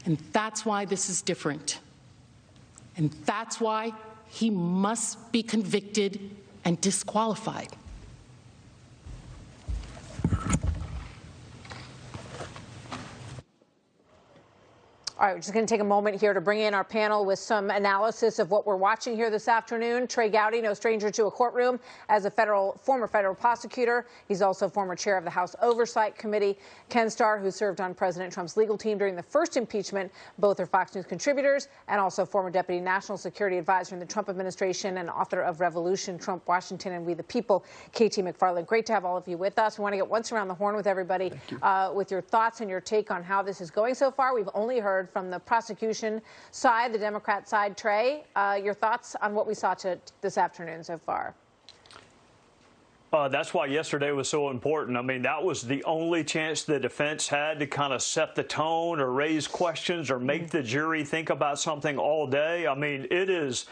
And that's why this is different. And that's why he must be convicted and disqualified. All right, we're just going to take a moment here to bring in our panel with some analysis of what we're watching here this afternoon. Trey Gowdy, no stranger to a courtroom as a former federal prosecutor. He's also former chair of the House Oversight Committee. Ken Starr, who served on President Trump's legal team during the first impeachment. Both are Fox News contributors and also former deputy national security advisor in the Trump administration and author of Revolution, Trump, Washington, and We the People. KT McFarland, great to have all of you with us. We want to get once around the horn with everybody with your thoughts and your take on how this is going so far. We've only heard from the prosecution side, the Democrat side. Trey, your thoughts on what we saw this afternoon so far? That's why yesterday was so important. I mean, that was the only chance the defense had to kind of set the tone or raise questions or make the jury think about something all day. I mean, it is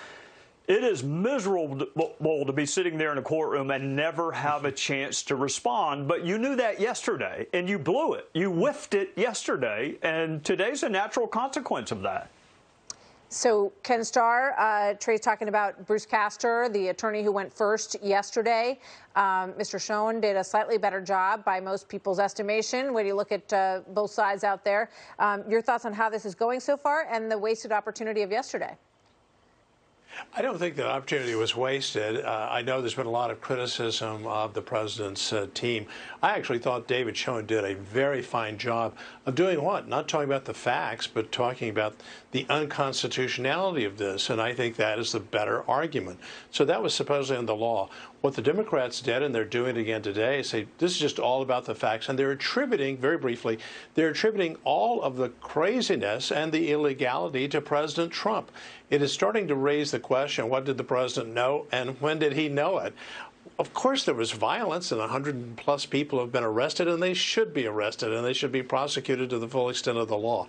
miserable to be sitting there in a courtroom and never have a chance to respond. But you knew that yesterday, and you blew it. You whiffed it yesterday, and today's a natural consequence of that. So, Ken Starr, Trey's talking about Bruce Castor, the attorney who went first yesterday. Mr. Schoen did a slightly better job by most people's estimation when you look at both sides out there. Your thoughts on how this is going so far and the wasted opportunity of yesterday? I don't think that opportunity was wasted. I know there's been a lot of criticism of the president's team. I actually thought David Schoen did a very fine job of doing what? Not talking about the facts, but talking about the unconstitutionality of this. And I think that is the better argument. So that was supposedly in the law. What the Democrats did, and they're doing it again today, is say this is just all about the facts. And they're attributing, very briefly, they're attributing all of the craziness and the illegality to President Trump. It is starting to raise the question, what did the president know and when did he know it? Of course there was violence, and 100+ people have been arrested, and they should be arrested, and they should be prosecuted to the full extent of the law.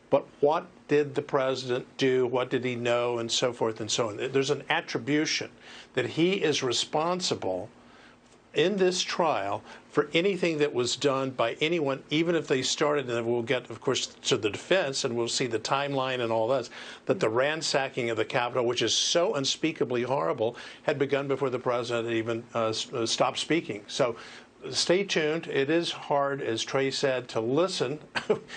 But what did the president do? What did he know? And so forth and so on. There's an attribution that he is responsible in this trial for anything that was done by anyone, even if they started, and we'll get, of course, to the defense, and we'll see the timeline and all that the ransacking of the Capitol, which is so unspeakably horrible, had begun before the president had even stopped speaking. So stay tuned. It is hard, as Trey said, to listen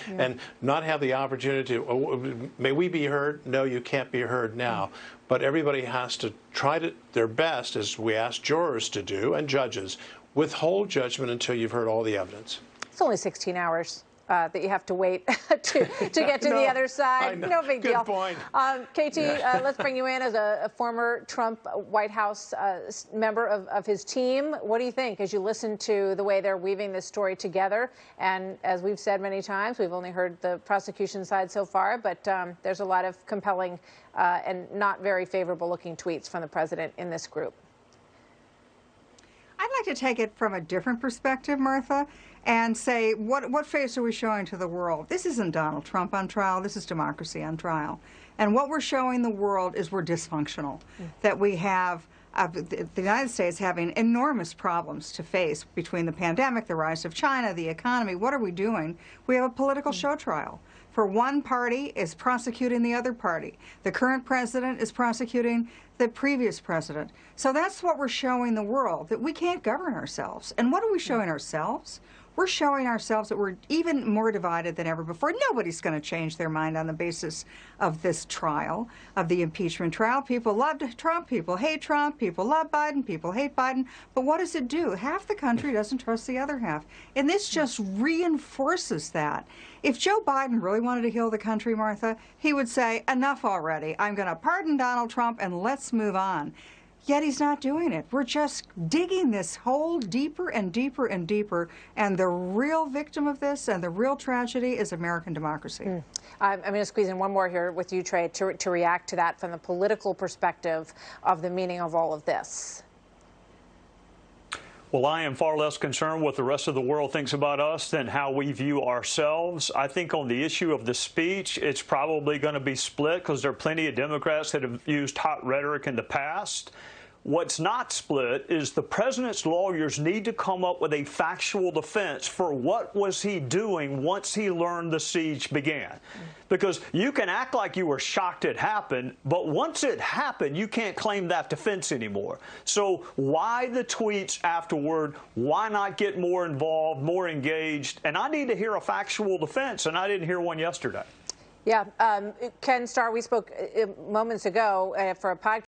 and not have the opportunity to, oh, may we be heard? No, you can't be heard now. But everybody has to try their best, as we ask jurors to do, and judges, withhold judgment until you've heard all the evidence. It's only 16 hours that you have to wait to get to the other side. No big deal. Good point. KT, let's bring you in as a former Trump White House member of his team. What do you think as you listen to the way they're weaving this story together? And as we've said many times, we've only heard the prosecution side so far, but there's a lot of compelling and not very favorable looking tweets from the president in this group. I'd like to take it from a different perspective, Martha, and say, what face are we showing to the world? This isn't Donald Trump on trial. This is democracy on trial. And what we're showing the world is we're dysfunctional, that we have the United States having enormous problems to face between the pandemic, the rise of China, the economy. What are we doing? We have a political show trial. For one party is prosecuting the other party. The current president is prosecuting the previous president. So that's what we're showing the world, that we can't govern ourselves. And what are we showing ourselves? We're showing ourselves that we're even more divided than ever before. Nobody's going to change their mind on the basis of this trial, of the impeachment trial. People love Trump, people hate Trump, people love Biden, people hate Biden. But what does it do? Half the country doesn't trust the other half. And this just reinforces that. If Joe Biden really wanted to heal the country, Martha, he would say, enough already. I'm going to pardon Donald Trump and let's move on. Yet he's not doing it. We're just digging this hole deeper and deeper and deeper. And the real victim of this and the real tragedy is American democracy. I'm going to squeeze in one more here with you, Trey, to react to that from the political perspective of the meaning of all of this. Well, I am far less concerned what the rest of the world thinks about us than how we view ourselves. I think on the issue of the speech, it's probably going to be split because there are plenty of Democrats that have used hot rhetoric in the past. What's not split is the president's lawyers need to come up with a factual defense for what was he doing once he learned the siege began. Because you can act like you were shocked it happened, but once it happened, you can't claim that defense anymore. So why the tweets afterward? Why not get more involved, more engaged? And I need to hear a factual defense, and I didn't hear one yesterday. Yeah. Ken Starr, we spoke moments ago for a podcast.